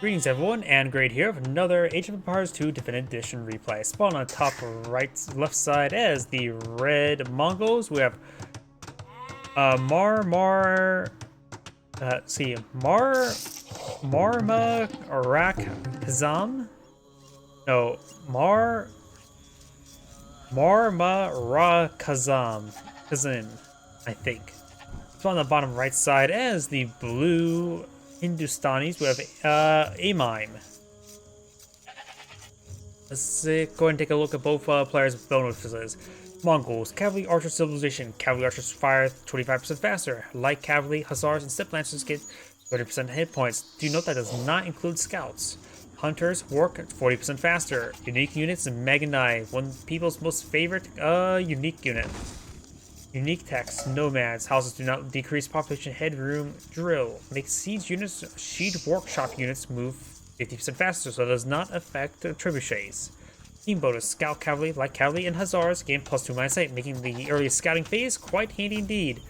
Greetings everyone, and Great here with another Age of Empires 2 Definitive Edition replay. Spawn on top left side as the red Mongols. We have Marmarakazim. No, Marmarakazim, I think. So on the bottom right side as the blue Hindustanis, we have Amine. Let's go ahead and take a look at both players' bonuses. Mongols, Cavalry Archer Civilization. Cavalry Archers fire 25% faster. Light Cavalry, Hussars, and Step Lancers get 30% hit points. Do note that does not include Scouts. Hunters work 40% faster. Unique units and Magnai, one people's most favorite unique unit. Unique text, nomads, houses do not decrease population headroom, drill. Makes siege units, siege workshop units move 50% faster, so it does not affect trebuchets. Team bonus, scout cavalry, light cavalry, and hussars gain +2/8, making the earliest scouting phase quite handy indeed.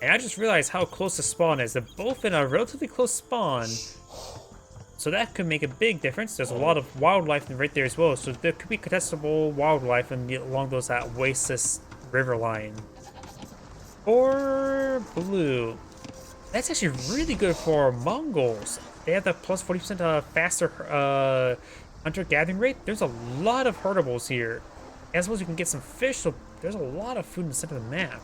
And I just realized how close the spawn is. They're both in a relatively close spawn, so that could make a big difference. There's a lot of wildlife right there as well, so there could be contestable wildlife along those oasis river line. Or blue. That's actually really good for Mongols. They have the plus 40% faster hunter gathering rate. There's a lot of herdables here. I suppose you can get some fish, so there's a lot of food in the center of the map.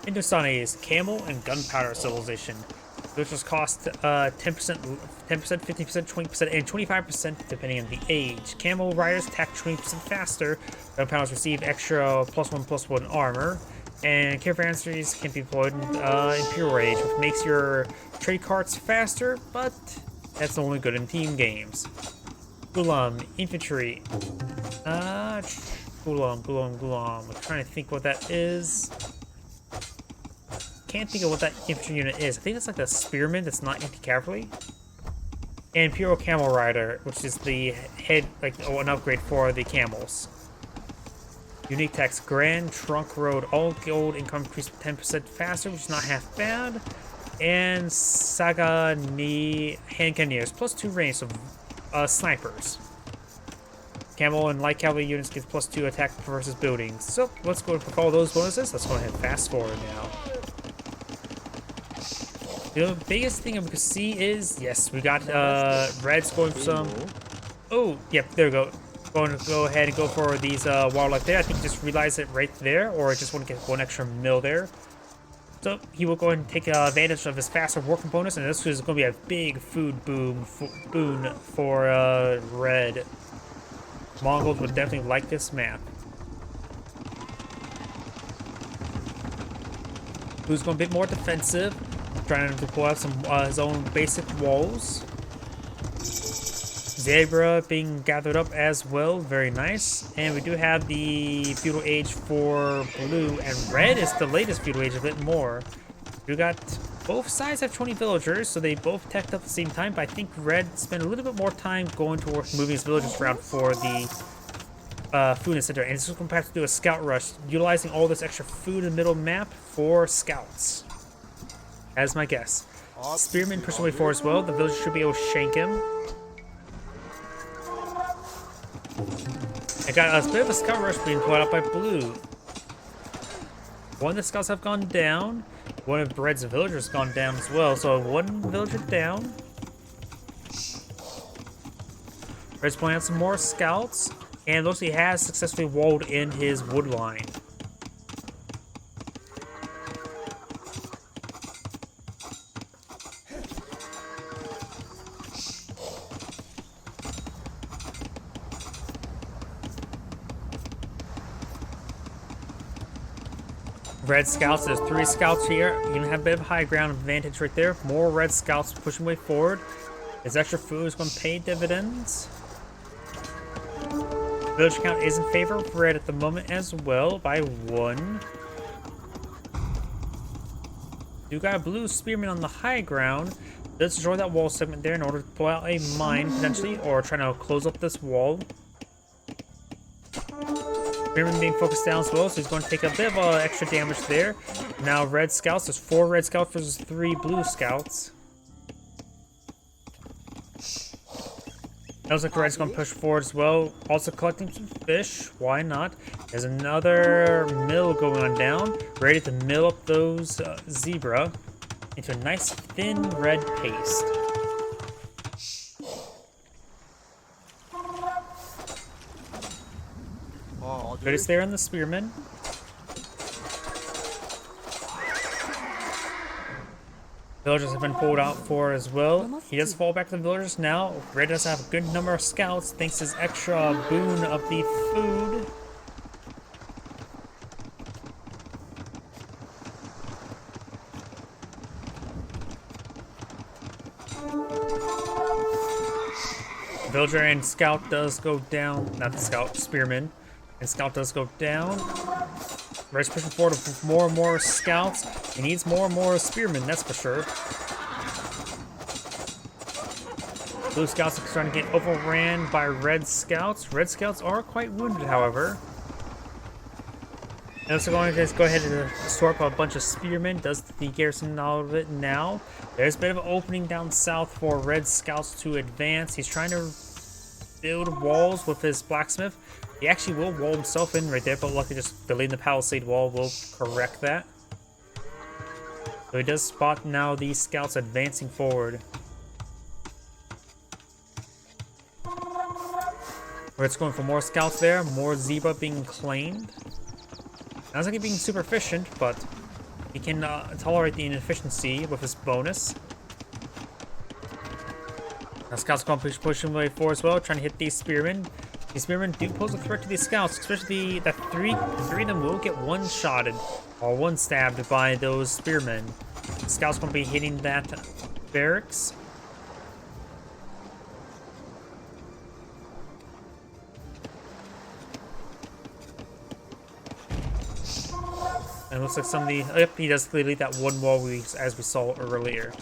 Hindustanis, camel and gunpowder civilization. Which just cost 10%, 15%, 20%, and 25% depending on the age. Camel riders attack 20% faster. Gunpowders receive extra +1/+1 armor. And caravanseries can be deployed in Imperial Age, which makes your trade carts faster, but that's only good in team games. Gulam, infantry. Gulam. I'm trying to think what that is. Can't think of what that infantry unit is. I think it's like the spearman that's not anti-cavalry. And Imperial Camel Rider, which is the head, like an upgrade for the camels. Unique text, Grand Trunk Road, all gold income increased 10% faster, which is not half bad. And Saga Ni hand cannoneers, +2 range, so snipers. Camel and light cavalry units get +2 attack versus buildings. So let's go with all those bonuses. Let's go ahead and fast forward now. The biggest thing we can see is, yes, we got reds going for some. Oh, yep, there we go. Going to go ahead and go for these wildlife there. I think he just realized it right there, or just want to get one extra mill there. So he will go ahead and take advantage of his faster working bonus, and this is going to be a big food boon for red. Mongols would definitely like this map. Who's going a bit more defensive, trying to pull out some his own basic walls. Zebra being gathered up as well, very nice. And we do have the feudal age for blue, and red is the latest feudal age a bit more. We got both sides have 20 villagers, so they both teched up at the same time, but I think red spent a little bit more time going towards moving his villagers around for the food in the center. And this is going to have to do a scout rush, utilizing all this extra food in the middle map for scouts. As my guess. Spearman pushing away forward as well. The villagers should be able to shank him. I got a bit of a scout rush being pulled out by blue. One of the scouts have gone down. One of red's villagers has gone down as well. So one villager down. Red's pulling out some more scouts. And looks like he has successfully walled in his wood line. Red scouts, there's 3 scouts here. You're gonna have a bit of high ground advantage right there. More red scouts pushing way forward. His extra food is gonna pay dividends. Village count is in favor of red at the moment as well by 1. You got a blue spearman on the high ground. Let's destroy that wall segment there in order to pull out a mine potentially, or trying to close up this wall. Spearman being focused down as well, so he's going to take a bit of extra damage there. Now red scouts, there's 4 red scouts versus 3 blue scouts. Looks like Red's gonna push forward as well. Also collecting some fish. Why not? There's another mill going on down. Ready to mill up those zebra into a nice thin red paste. Good is there on the spearman. Villagers have been pulled out for as well. He does fall back to the villagers now. Red does have a good number of scouts thanks to his extra boon of the food. Villager and scout does go down. Not the scout, spearman. And scout does go down. Red's pushing forward with more and more scouts. He needs more and more spearmen, that's for sure. Blue scouts are trying to get overran by red scouts. Red scouts are quite wounded, however. And also going to just go ahead and store up a bunch of spearmen. Does the garrison out of it now. There's a bit of an opening down south for red scouts to advance. He's trying to build walls with his blacksmith. He actually will wall himself in right there, but luckily just building the palisade wall will correct that. So he does spot now these scouts advancing forward. Red's going for more scouts there, more zebra being claimed. Not like he's being super efficient, but he can tolerate the inefficiency with his bonus. Now scouts going to push him way forward as well, trying to hit these spearmen. These spearmen do pose a threat to these scouts, especially the three of them will get one-shotted or one-stabbed by those spearmen. The scouts going to be hitting that barracks. And it looks like some of the... Yep, he does clearly that one wall as we saw earlier.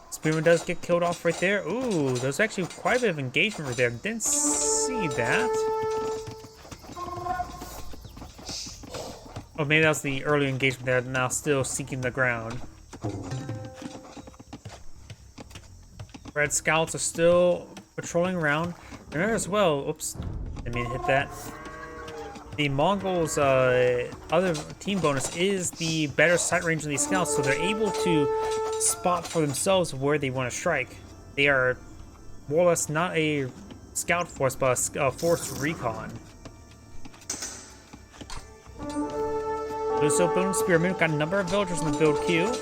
Spearman does get killed off right there. Ooh, there's actually quite a bit of engagement right there. Didn't see that. Oh, maybe that was the early engagement there. Now still seeking the ground. Red scouts are still patrolling around. Remember as well... Oops, didn't mean to hit that. The Mongols' other team bonus is the better sight range of these scouts, so they're able to spot for themselves where they want to strike. They are more or less not a scout force, but a forced recon. So building spearmen, we've got a number of villagers in the build queue.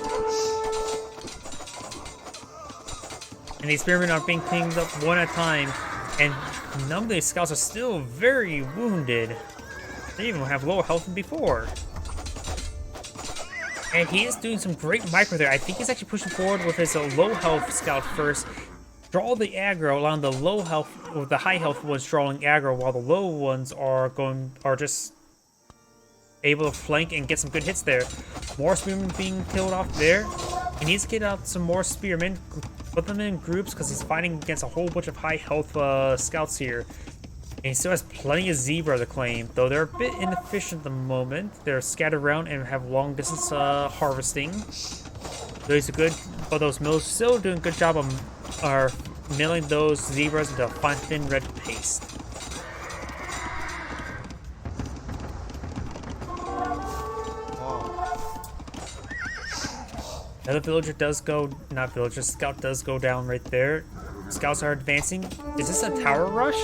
And these spearmen are being cleaned up one at a time, and none of these scouts are still very wounded. They even have lower health than before. And he is doing some great micro there. I think he's actually pushing forward with his low health scout first. Draw the aggro, allowing the low health, or the high health ones drawing aggro, while the low ones are just able to flank and get some good hits there. More spearmen being killed off there. He needs to get out some more spearmen, put them in groups because he's fighting against a whole bunch of high health scouts here. And he still has plenty of zebra to claim, though they're a bit inefficient at the moment. They're scattered around and have long distance harvesting. Those are good, but those mills still doing a good job of milling those zebras into a fine thin red paste. Another villager does go, not villager, scout does go down right there. Scouts are advancing. Is this a tower rush?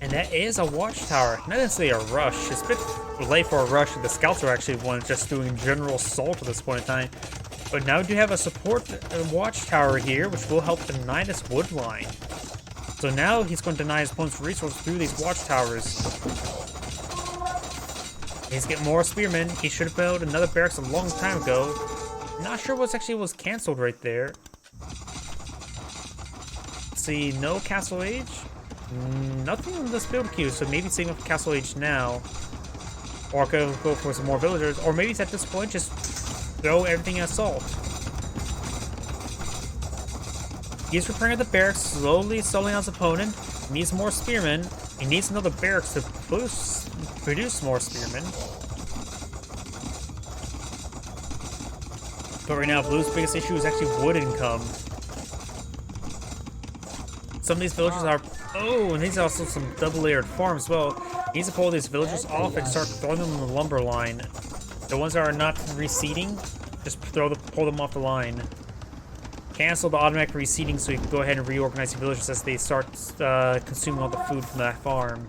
And that is a watchtower. Not necessarily a rush. It's a bit late for a rush. The scouts are actually one just doing general assault at this point in time. But now we do have a support watchtower here, which will help deny this wood line. So now he's going to deny his opponent's resources through these watchtowers. He's getting more spearmen. He should have built another barracks a long time ago. Not sure what actually was canceled right there. Let's see, no Castle Age. Nothing in this build queue, so maybe saving up for Castle Age now. Or I could go for some more villagers. Or maybe at this point, just throw everything in assault. He's repairing the barracks, slowly stalling out his opponent. He needs more spearmen. He needs another barracks to produce more spearmen. But right now, Blue's biggest issue is actually wood income. Some of these villagers are... Oh, and these are also some double-layered farms as well. He needs to pull these villagers off and start throwing them on the lumber line. The ones that are not reseeding, just pull them off the line. Cancel the automatic reseeding so you can go ahead and reorganize your villagers as they start consuming all the food from that farm.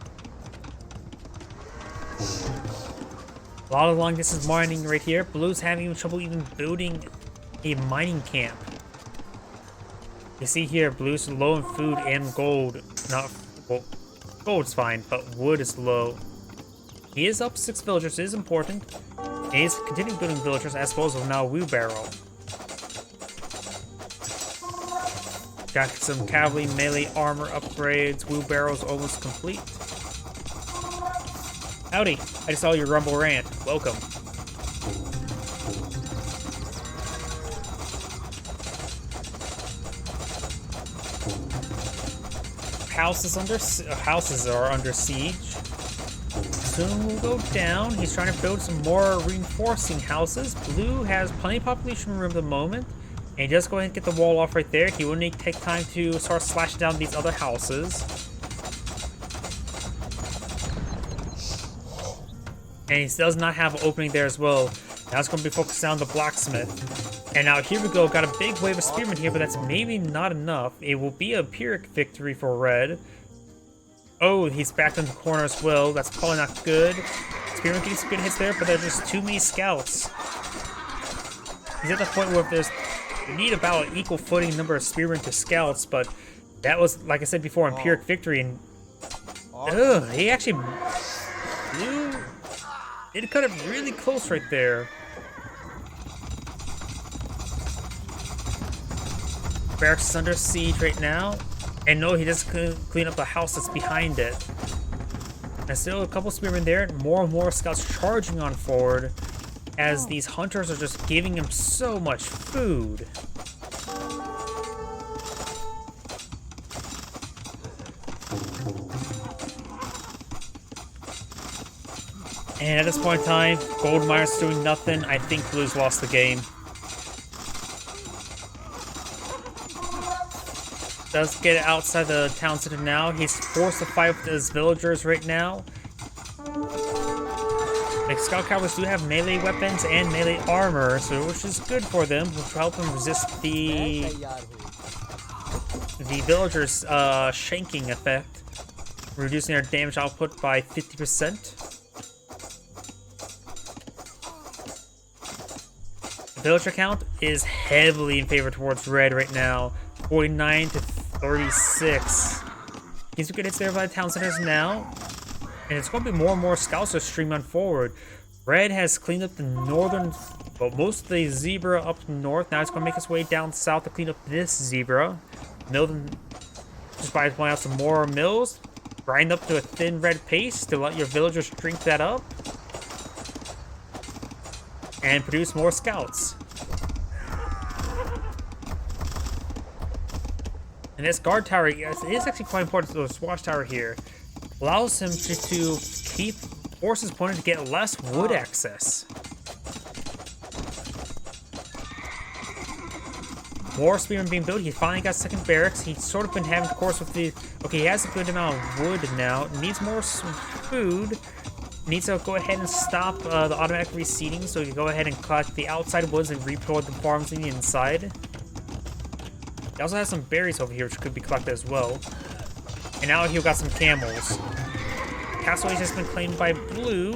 A lot of long distance mining right here. Blue's having trouble even building a mining camp. You see here, Blue's low in food and gold. Not well, gold's fine, but wood is low. He is up 6 villagers, it is important. And he's continuing building villagers as well as now wheelbarrow. Got some cavalry melee armor upgrades. Wheelbarrow's almost complete. Howdy, I just saw your rumble rant. Welcome. Houses are under siege. Soon will go down. He's trying to build some more reinforcing houses. Blue has plenty of population room at the moment. And he does go ahead and get the wall off right there. He will need to take time to start slashing down these other houses. And he does not have an opening there as well. Now it's going to be focused on the blacksmith. And now here we go. Got a big wave of spearmen here, but that's maybe not enough. It will be a Pyrrhic victory for red. Oh, he's backed in the corner as well. That's probably not good. Spearman getting some good hits there, but there's just too many scouts. He's at the point where you need about an equal footing number of spearmen to scouts, but that was, like I said before, in Pyrrhic victory. And he actually blew. It cut it really close right there. Barracks is under siege right now. And no, he just couldn't clean up the house that's behind it. And still a couple spearmen there. More and more scouts charging on forward as these hunters are just giving him so much food. And at this point in time, Goldmire's doing nothing. I think Blue's lost the game. Does get outside the town center now. He's forced to fight with his villagers right now. Like, Scout Cowboys do have melee weapons and melee armor, so which is good for them, which will help them resist the villagers' shanking effect, reducing their damage output by 50%. The villager count is heavily in favor towards red right now, 49 to 36. He's some good hits there by the town centers now. And it's going to be more and more scouts to stream on forward. Red has cleaned up the northern, well, most of the zebra up north. Now it's going to make its way down south to clean up this zebra. Just by pulling out some more mills. Grind up to a thin red paste to let your villagers drink that up. And produce more scouts. And this guard tower is actually quite important. So this watchtower here allows him to keep forces pointed to get less wood access. More spearmen being built. He finally got second barracks. He's sort of been having to course with the... Okay, he has a good amount of wood now. Needs more food. Needs to go ahead and stop the automatic reseeding so he can go ahead and collect the outside woods and repload the farms in the inside. He also has some berries over here which could be collected as well. And now he's got some camels. Castle Age has been claimed by Blue.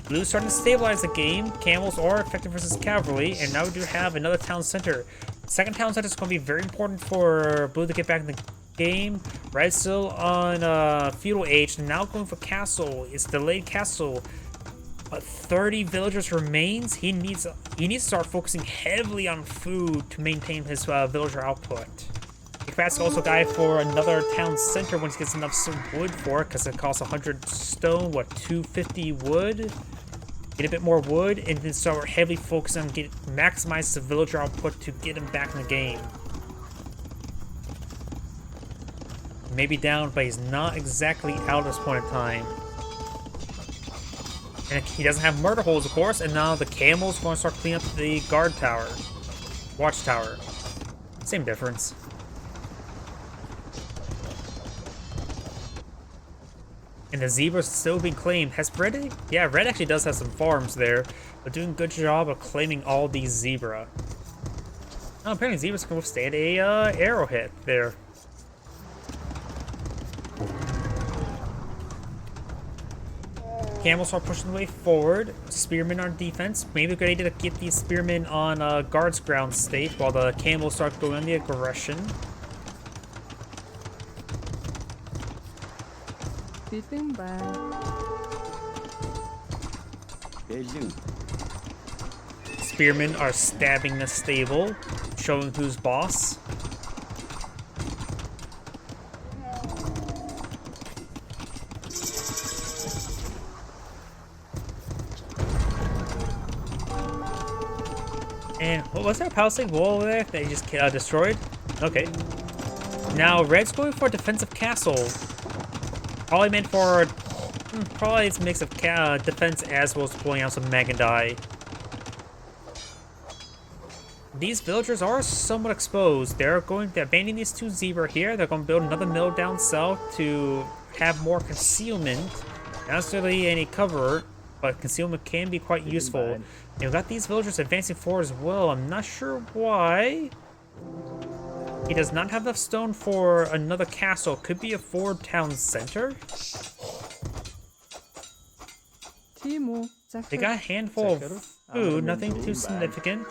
Blue's starting to stabilize the game. Camels are effective versus cavalry. And now we do have another town center. Second town center is going to be very important for Blue to get back in the game. Red's still on feudal age. And now going for castle. It's delayed castle. But 30 villagers remains. He needs to start focusing heavily on food to maintain his villager output. Fast also guy for another town center once he gets enough wood for it, because it costs 100 stone, what, 250 wood? Get a bit more wood, and then start heavily focusing on maximize the villager output to get him back in the game. Maybe down, but he's not exactly out at this point in time. And he doesn't have murder holes, of course, and now the camels are going to start cleaning up the guard tower. watchtower. Same difference. And the zebra's still being claimed. Has Red? Yeah, Red actually does have some farms there, but doing a good job of claiming all these zebra. Oh, apparently zebras can withstand a arrow hit there. Camels are pushing the way forward. Spearmen on defense. Maybe a good idea to get these spearmen on guard's ground state while the camels start going on the aggression. Spearmen are stabbing the stable, showing who's boss. And what was that palisade wall over there that he just destroyed? Okay. Now Red's going for a defensive castle. Probably meant for probably it's a mix of defense as well as pulling out some Magandai. These villagers are somewhat exposed. They're going to abandon these 2 zebra here. They're going to build another mill down south to have more concealment. Not necessarily any cover, but concealment can be quite useful. And we've got these villagers advancing forward as well. I'm not sure why. He does not have enough stone for another castle. Could be a forward town center. They got a handful of food, nothing too significant.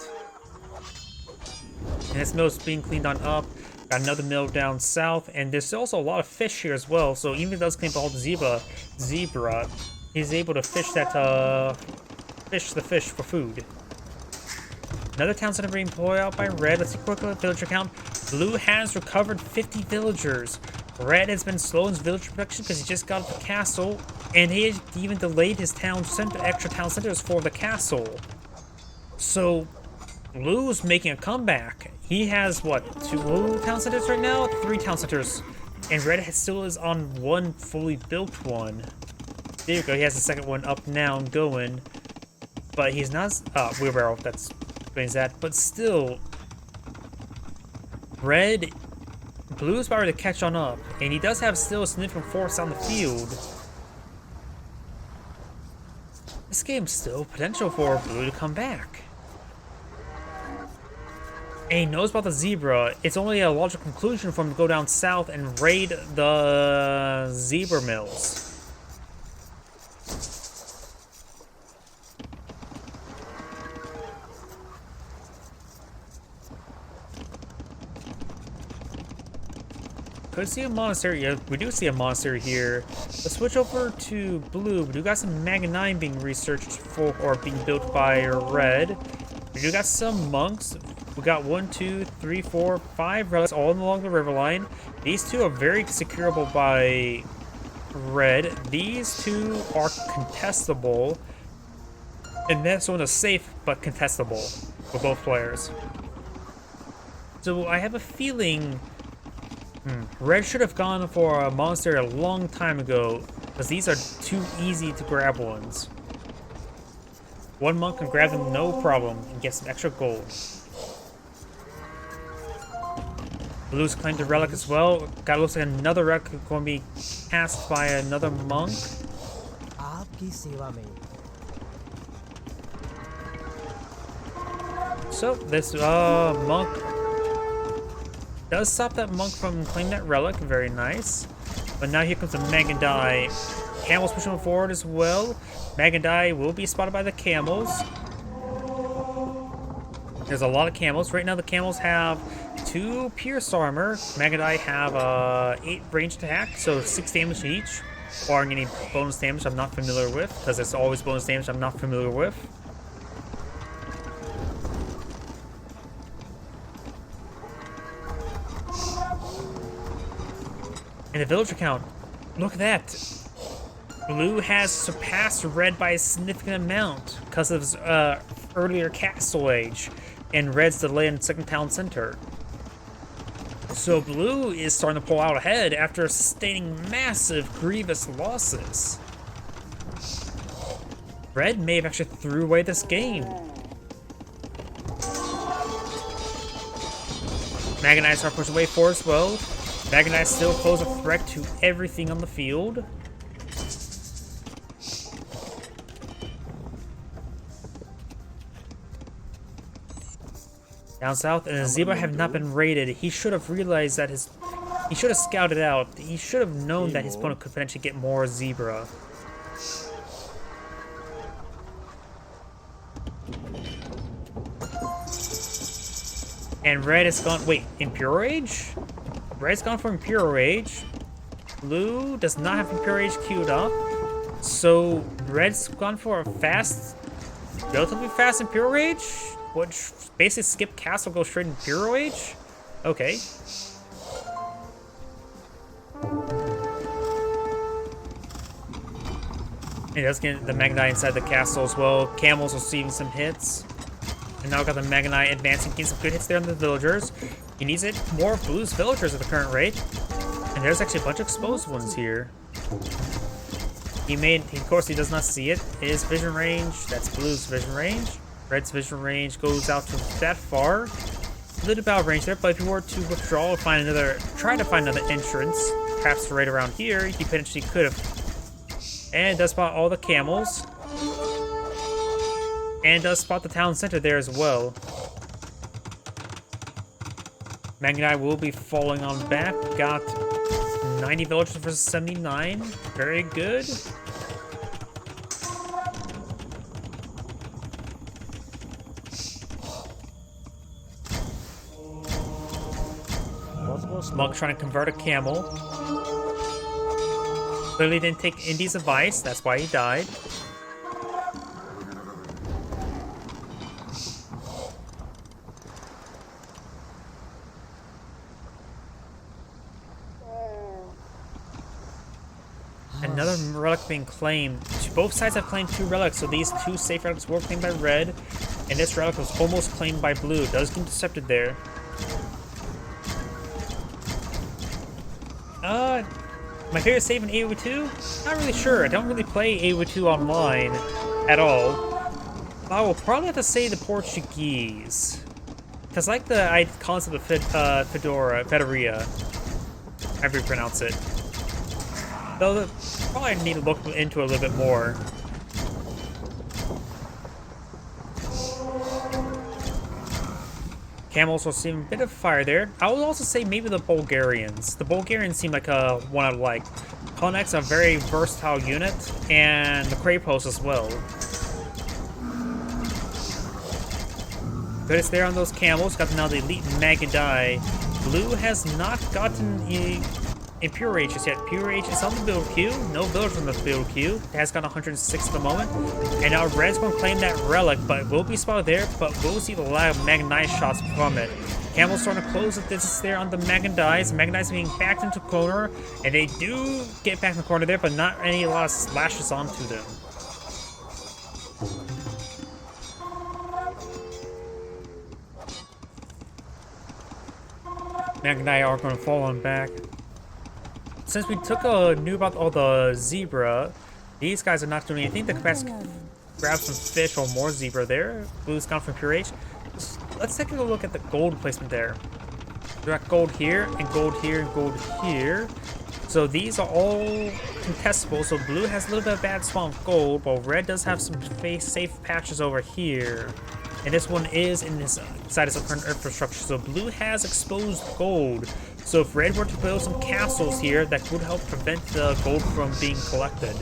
And this mill's being cleaned on up. Got another mill down south, and there's also a lot of fish here as well. So even if it does clean up all the zebra, he's able to fish that fish the fish for food. Another town center being pulled out by Red. Let's see quickly villager count. Blue has recovered 50 villagers. Red has been slow in his villager production because he just got the castle, and he has even delayed his extra town centers for the castle. So Blue's making a comeback. He has what, 2 town centers right now? 3 town centers, and Red still is on 1 fully built one. There you go. He has the second one up now and going, but he's not. Wheelbarrow. That's explains that. But still, Blue is about to catch on up, and he does have still a significant force on the field. This game's still potential for Blue to come back. And he knows about the zebra. It's only a logical conclusion for him to go down south and raid the zebra mills. Could see a monastery. Yeah, we do see a monastery here. Let's switch over to Blue. We do got some Magandai being researched for or being built by Red. We do got some monks. We got 1, 2, 3, 4, 5 relics all along the riverline. These 2 are very securable by Red. These 2 are contestable. And this one is safe but contestable for both players. So I have a feeling Red should have gone for a monastery a long time ago, because these are 2 easy to grab ones. 1 monk can grab them no problem and get some extra gold. Blue's claimed a relic as well. Got looks like another relic going to be cast by another monk. So this monk does stop that monk from claiming that relic. Very nice. But now here comes the Magandai. Camels pushing forward as well. Magandai will be spotted by the camels. There's a lot of camels. Right now the camels have 2 pierce armor. Magandai have 8 ranged attack, so 6 damage each. Barring any bonus damage I'm not familiar with, because there's always bonus damage I'm not familiar with. And the villager count, look at that. Blue has surpassed Red by a significant amount because of his earlier castle age and Red's delay in second town center. So Blue is starting to pull out ahead after sustaining massive, grievous losses. Red may have actually threw away this game. Maganites are pushed away for as well. Maganites still pose a threat to everything on the field. Down south, and the zebra have not been raided. He should have realized that he should have scouted out. He should have known that his opponent could potentially get more zebra. And red has gone. Wait, Imperial Age? Red's gone for Imperial Age. Blue does not have Imperial Age queued up. So red's gone for a fast, relatively fast Imperial Age, which basically skip castle, go straight Imperial Age. Okay. He does get the Magnite inside the castle as well. Camels receiving some hits. And now got the Magnite advancing, getting some good hits there on the villagers. He needs it more of Blue's villagers at the current rate. And there's actually a bunch of exposed ones here. Of course, he does not see it. His vision range, that's Blue's vision range. Red's vision range goes out to that far. A little bit out of range there, but if you were to withdraw or try to find another entrance, perhaps right around here, you potentially could have. And does spot all the camels. And does spot the town center there as well. Magnite will be falling on back. Got 90 villagers versus 79. Very good. Monk trying to convert a camel. Clearly didn't take Indy's advice, that's why he died. Another relic being claimed. Both sides have claimed 2 relics, so these 2 safe relics were claimed by red, and this relic was almost claimed by blue. Does get intercepted there. My favorite save in AoE2? Not really sure. I don't really play AoE2 online at all. I will probably have to say the Portuguese. Because I like the concept of Fedoria, however you pronounce it. Though probably need to look into it a little bit more. Camels will see a bit of fire there. I would also say maybe the Bulgarians. The Bulgarians seem like one I'd like. Konak's a very versatile unit, and the Krapos as well. Good, it's there on those camels. Got now the elite Magadai. Blue has not gotten Impure Age just yet. Pure Age is on the build queue. No build from the build queue. It has got 106 at the moment. And now Red's going to claim that relic, but will be spotted there, but we'll see the lot of Magnite shots from it. Camel's starting to close the distance there on the Magadites. Magadites being backed into the corner, and they do get back in the corner there, but not a lot of slashes onto them. Magadite are going to fall on back. Since we knew about all the zebra, these guys are not doing anything. The capacity grab some fish or more zebra there. Blue's gone from Pure H. Let's take a look at the gold placement there. We got gold here, and gold here, and gold here. So these are all contestable. So blue has a little bit of bad spawn of gold, but red does have some safe patches over here. And this one is inside its current infrastructure. So blue has exposed gold. So if red were to build some castles here, that would help prevent the gold from being collected.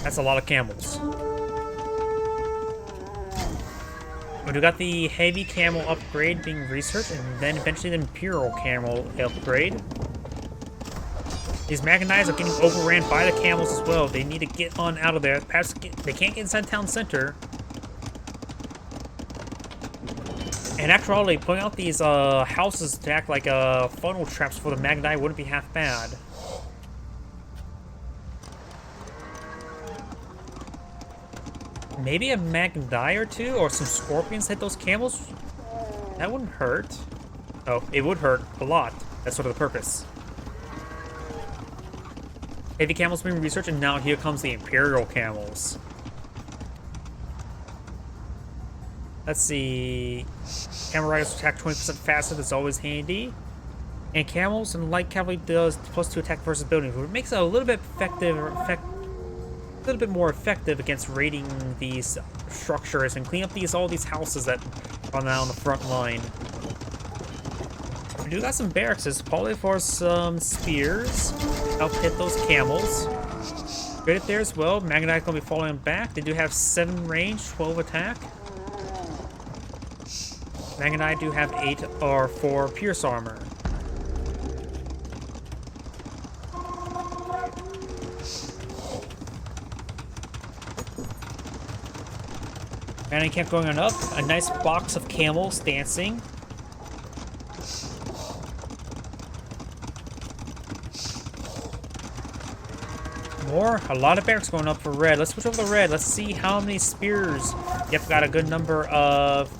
That's a lot of camels. We got the heavy camel upgrade being researched, and then eventually the imperial camel upgrade. These Maganites are getting overran by the camels as well. They need to get on out of there. Perhaps they can't get inside town center. In actuality, putting out these houses to act like funnel traps for the Magnite wouldn't be half bad. Maybe a Magnite or two, or some scorpions hit those camels? That wouldn't hurt. Oh, it would hurt a lot. That's sort of the purpose. Heavy camels being researched, and now here comes the Imperial camels. Let's see. Camel riders attack 20% faster. That's always handy. And camels and light cavalry does +2 attack versus buildings, which makes it a little bit more effective against raiding these structures and clean up all these houses that are now on the front line. We do got some barracks, probably for some spears. Help hit those camels. Good at there as well. Magnite gonna be falling back. They do have 7 range, 12 attack. Magnite do have 8 or 4 pierce armor. And he kept going on up. A nice box of camels dancing. A lot of barracks going up for red. Let's switch over to red. Let's see how many spears. Yep, got a good number of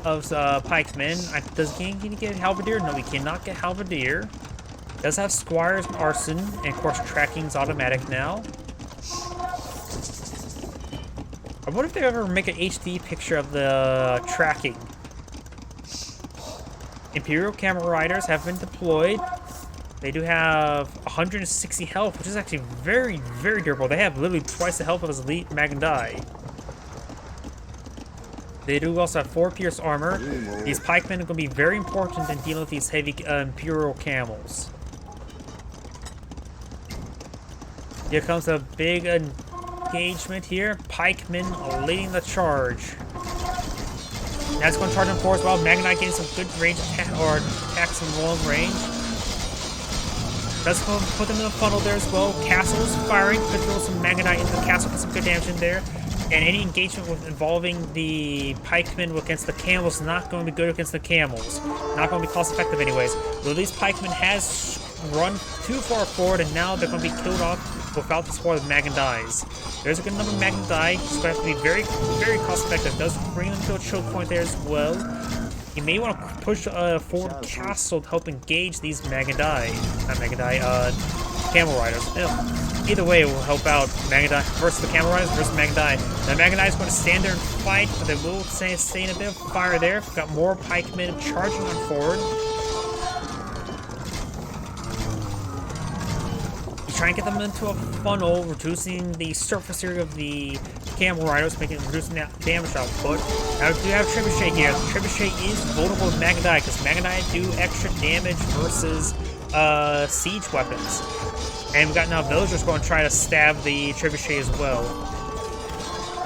pikemen. Can he get halberdier? No, we cannot get halberdier. Does have squires and arson, and of course tracking's automatic now. I wonder if they ever make an HD picture of the tracking. Imperial camel riders have been deployed. They do have 160 health, which is actually very, very durable. They have literally twice the health of his elite Magandai. They do also have 4 pierce armor. These pikemen are going to be very important in dealing with these heavy Imperial camels. Here comes a big engagement here. Pikemen leading the charge. That's going to charge them forward as well. Magnite getting some good range attacks in long range. That's going to put them in the funnel there as well. Castles firing. Could throw some Magnite into the castle, put some good damage in there. And any engagement involving the pikemen against the camels is not going to be good against the camels. Not going to be cost effective anyways. Though these pikemen has run too far forward and now they're going to be killed off without the support of Magandais. There's a good number of Magandai. It's going to have to be very, very cost effective. It does bring them to a choke point there as well. You may want to push a forward castle to help engage these Magandai. Not Magandai, camel riders. Either way, it will help out Magandai versus the camel riders versus Magandai. Now Magandai is going to stand there and fight, but they will stay in a bit of fire there. We've got more pikemen charging on forward. You try and get them into a funnel, reducing the surface area of the camel riders, reducing that damage output. Now we do have Trebuchet here. Trebuchet is vulnerable to Magandai because Magandai do extra damage versus siege weapons. And we've got now villagers going to try to stab the Trebuchet as well.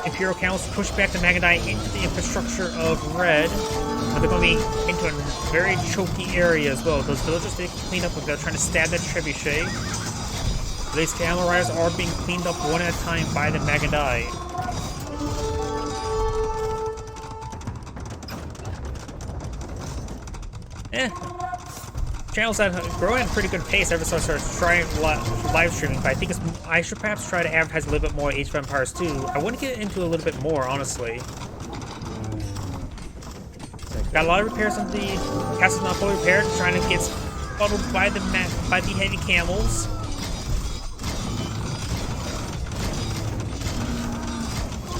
Imperial camels push back the Magandai into the infrastructure of red. But they're going to be into a very choky area as well. Those villagers they can clean up when they're trying to stab that Trebuchet. These camel riders are being cleaned up one at a time by the Magandai. Channels that growing at a pretty good pace ever since I started trying live streaming, but I think I should perhaps try to advertise a little bit more Age of Empires 2. I want to get into a little bit more, honestly. Got a lot of repairs on the castle's not fully repaired, trying to get funneled by the heavy camels.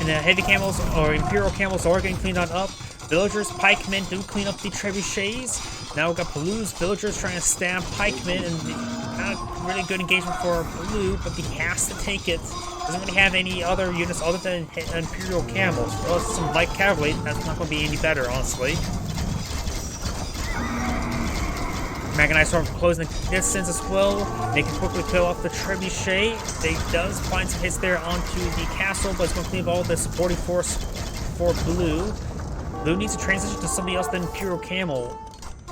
And the heavy camels or Imperial camels are getting cleaned on up. Villagers, pikemen do clean up the trebuchets. Now we've got Blue's villagers trying to stab pikemen, and not really good engagement for Blue, but he has to take it. Doesn't really have any other units other than Imperial camels. Well, some light cavalry, that's not going to be any better, honestly. Magnite sort of closing the distance as well. They can quickly kill off the trebuchet. They does find some hits there onto the castle, but it's going to clean up all the supporting force for Blue. Blue needs to transition to somebody else than Imperial Camel.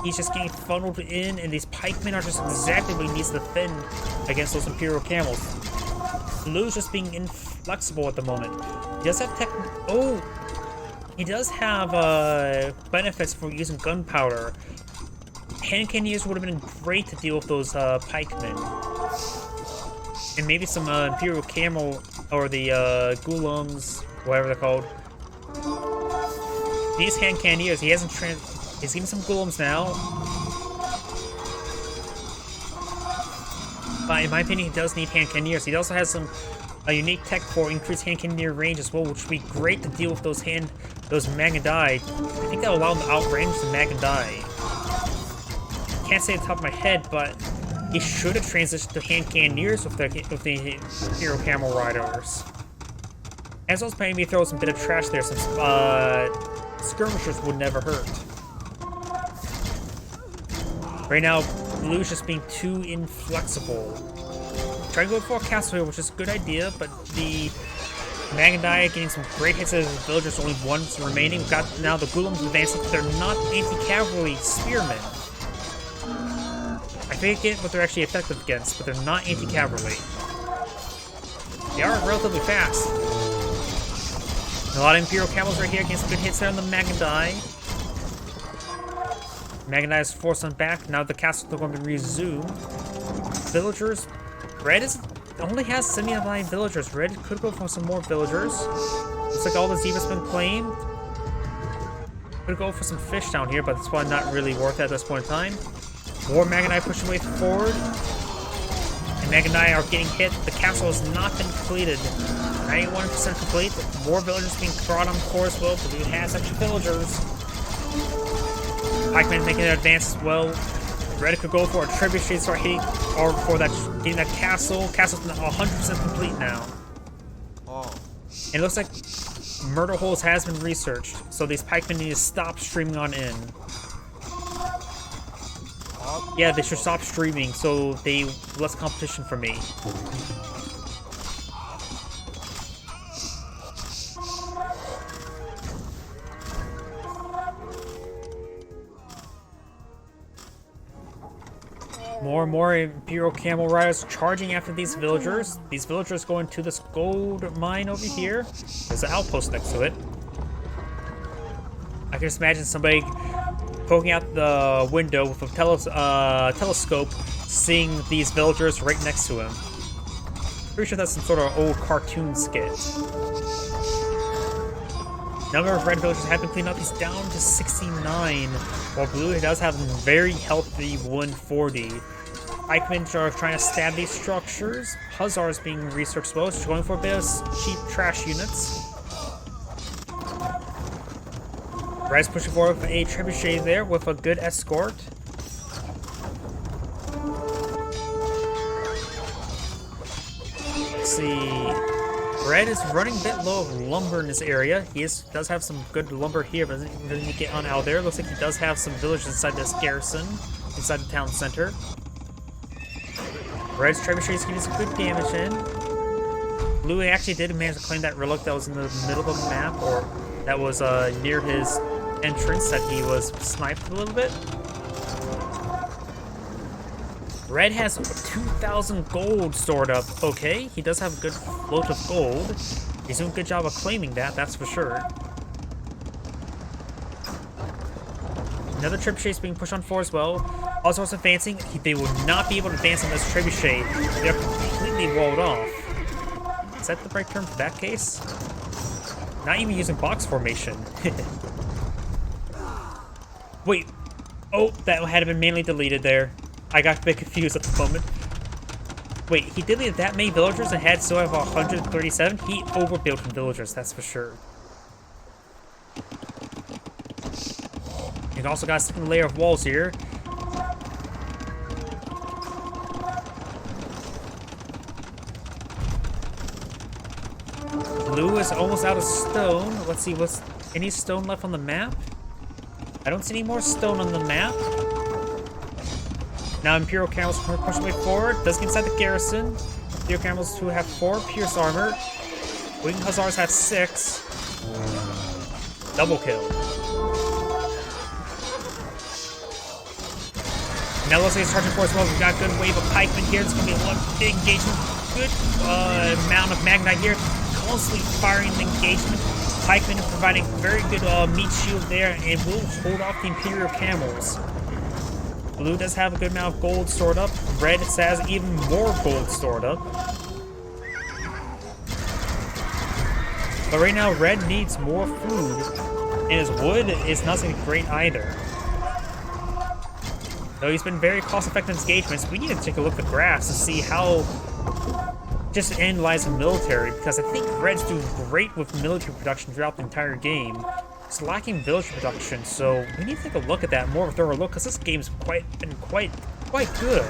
He's just getting funneled in, and these pikemen are just exactly what he needs to defend against those Imperial Camels. Blue's just being inflexible at the moment. He does have he does have benefits for using gunpowder. Hand cannoneers would have been great to deal with those pikemen. And maybe some Imperial Camel, or the Ghulams, whatever they're called. These hand cannoneers, he's getting some Ghulams now. But in my opinion, he does need hand cannoneers. He also has some a unique tech for increased hand cannon near range as well, which would be great to deal with those Magandai. I think that'll allow him to outrange the Magandai. Can't say off the top of my head, but he should have transitioned to hand cannoneers with the Hero Camel Riders. As well as maybe throw some bit of trash there, some skirmishers would never hurt. Right now, Blue's just being too inflexible. Trying to go for a castle here, which is a good idea, but the Magandai getting some great hits as the villagers, only one remaining. We've got now the Ghulams advancing, but they're not anti-cavalry spearmen. I forget what they're actually effective against, but they're not anti-cavalry. They are relatively fast. A lot of Imperial Camels right here getting some good hits there on the Magandai. Magandai is forced on back. Now the castle is going to resume. Villagers. Red only has 79 villagers. Red could go for some more villagers. Looks like all the Ziva's been claimed. Could go for some fish down here, but it's probably not really worth it at this point in time. More Magandai pushing way forward. And Magandai are getting hit. The castle has not been completed. 91% complete. More villagers being brought on course. Well, Blue has extra villagers. Pikeman making an advance as well. Red could go for a trebuchet start hitting, or for that getting that castle. Castle's 100% complete now. Oh. And it looks like murder holes has been researched, so these pikemen need to stop streaming on in. Yeah, they should stop streaming so they less competition for me. More and more Imperial Camel Riders charging after these villagers. These villagers going to this gold mine over here. There's an outpost next to it. I can just imagine somebody poking out the window with a telescope, seeing these villagers right next to him. Pretty sure that's some sort of old cartoon skit. Number of red villagers have been cleaned up. He's down to 69, while Blue does have a very healthy 140. Pikemen are trying to stab these structures. Hussars being researched well. She's going for a bit of cheap trash units. Red's pushing forward with a trebuchet there with a good escort. Let's see. Red is running a bit low of lumber in this area. He does have some good lumber here, but doesn't really get on out there. Looks like he does have some villages inside this garrison, inside the town center. Red's trebuchet is getting some good damage in. Blue actually did manage to claim that relic that was in the middle of the map, or that was near his entrance that he was sniped a little bit. Red has 2,000 gold stored up. Okay, he does have a good float of gold. He's doing a good job of claiming that, that's for sure. Another trebuchet is being pushed on forward as well. Also, advancing. They will not be able to advance on this trebuchet. They're completely walled off. Is that the right term for that case? Not even using box formation. Wait. Oh, that had been manually deleted there. I got a bit confused at the moment. Wait, he deleted that many villagers and had still have 137? He overbuilt in villagers, that's for sure. You've also got a second layer of walls here. Blue is almost out of stone. Let's see, what's any stone left on the map? I don't see any more stone on the map. Now Imperial Camels pushing way forward. Does get inside the garrison. Imperial Camels who have 4 pierce armor. Winged Hussars have 6. Double kill. Now looks like it's charging forward as well. We've got a good wave of pikemen here. It's going to be one big engagement. Good amount of Magnite here. Constantly firing the engagement. Pikemen providing very good meat shield there and will hold off the Imperial Camels. Blue does have a good amount of gold stored up. Red has even more gold stored up. But right now, Red needs more food. And his wood is not looking great either. Though he's been very cost-effective in engagements, we need to take a look at the graphs to see how just analyze the military, because I think Red's doing great with military production throughout the entire game. It's lacking village production, so we need to take a look at that, more of a thorough look, because this game's been quite good.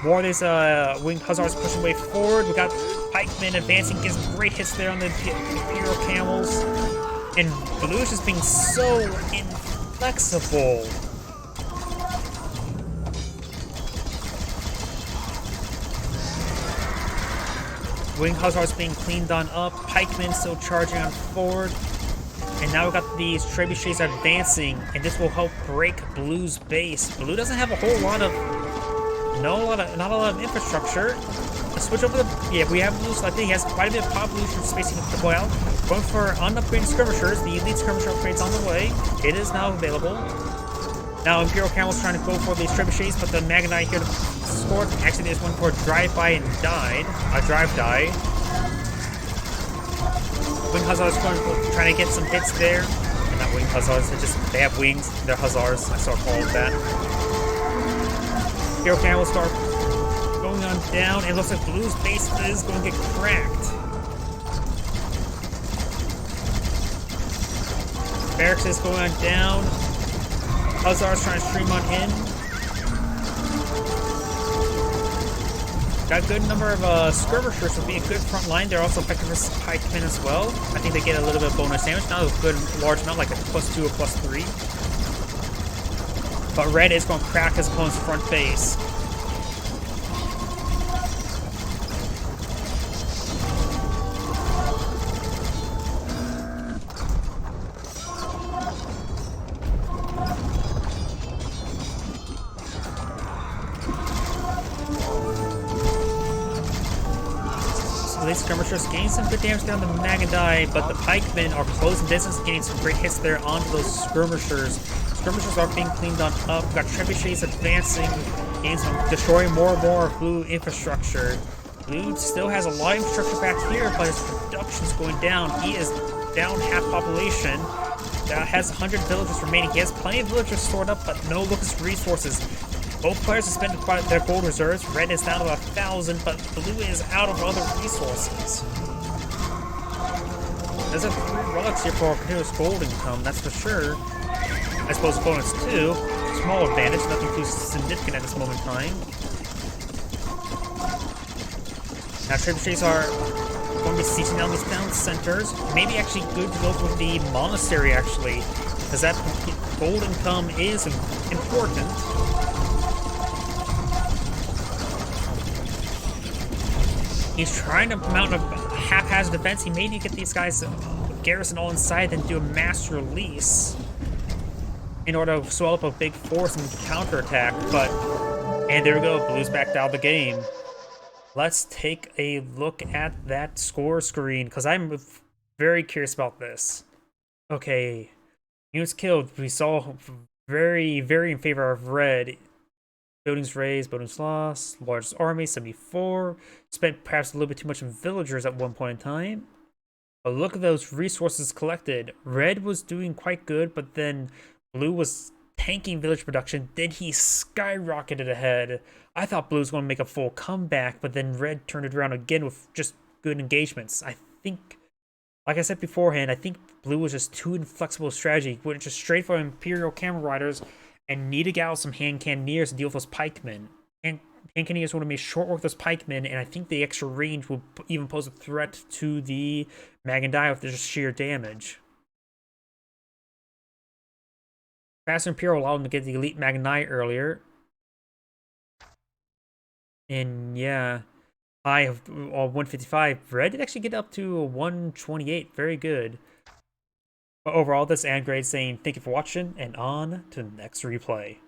More of these winged hussars pushing way forward. We got pikemen advancing, gets great hits there on the Imperial camels. And Blue's just being so inflexible. Winged hussars being cleaned on up. Pikemen still charging on forward. And now we've got these trebuchets advancing, and this will help break Blue's base. Blue doesn't have a whole lot of not a lot of infrastructure. Let's switch over to we have Blue selected. He has quite a bit of population spacing to deploy out. Going for unupgraded skirmishers. The elite skirmisher upgrades on the way. It is now available. Now Imperial Camel's trying to go for these trebuchets, but the Magnite here to score. Actually, there's one for a drive-by and died. A drive-die. Winged hussars trying to get some hits there. And not winged hussars, they have wings. They're hussars. I saw call it that. Imperial Camel will start going on down. It looks like Blue's base is going to get cracked. Barracks is going on down. Hussars trying to stream on in. Got a good number of skirmishers, would be a good front line. They're also effective as pikemen as well. I think they get a little bit of bonus damage. Not a good large amount, like a +2 or +3. But Red is going to crack his opponent's front base. These skirmishers gain some good damage down the Magadai, but the pikemen are closing distance, getting some great hits there onto those skirmishers. Skirmishers are being cleaned on up. We've got trebuchets advancing, getting some, destroying more and more Blue infrastructure. Blue still has a lot of infrastructure back here, but his production's going down. He is down half population. Has 100 villagers remaining. He has plenty of villagers stored up, but no Lucas resources. Both players have spent quite their gold reserves. Red is down to 1,000, but Blue is out of other resources. There's a 3 relics here for continuous gold income, that's for sure. I suppose bonus 2. Small advantage, nothing too significant at this moment in time. Now trebuchets are going to be sieging down these town centers. Maybe actually good to go with the monastery, actually, because that gold income is important. He's trying to mount a haphazard defense. He may need to get these guys garrison all inside and do a mass release in order to swell up a big force and counterattack. And there we go. Blue's back out of the game. Let's take a look at that score screen, because I'm very curious about this. Okay, units killed. We saw very in favor of Red. Buildings raised, buildings lost, largest army, 74. Spent perhaps a little bit too much on villagers at one point in time. But look at those resources collected. Red was doing quite good, but then Blue was tanking village production. Then he skyrocketed ahead. I thought Blue was going to make a full comeback, but then Red turned it around again with just good engagements. I think, like I said beforehand, I think Blue was just too inflexible strategy. Went just straight for Imperial Camel Riders and need to get out some hand cannoneers and deal with those pikemen. And hand cannoneers want to make short work with those pikemen, and I think the extra range will even pose a threat to the Magadai with just sheer damage. Faster Imperial allowed him to get the elite Magadai earlier. And yeah, high of 155. Red did actually get up to 128. Very good. But overall, this Andgrade saying thank you for watching, and on to the next replay.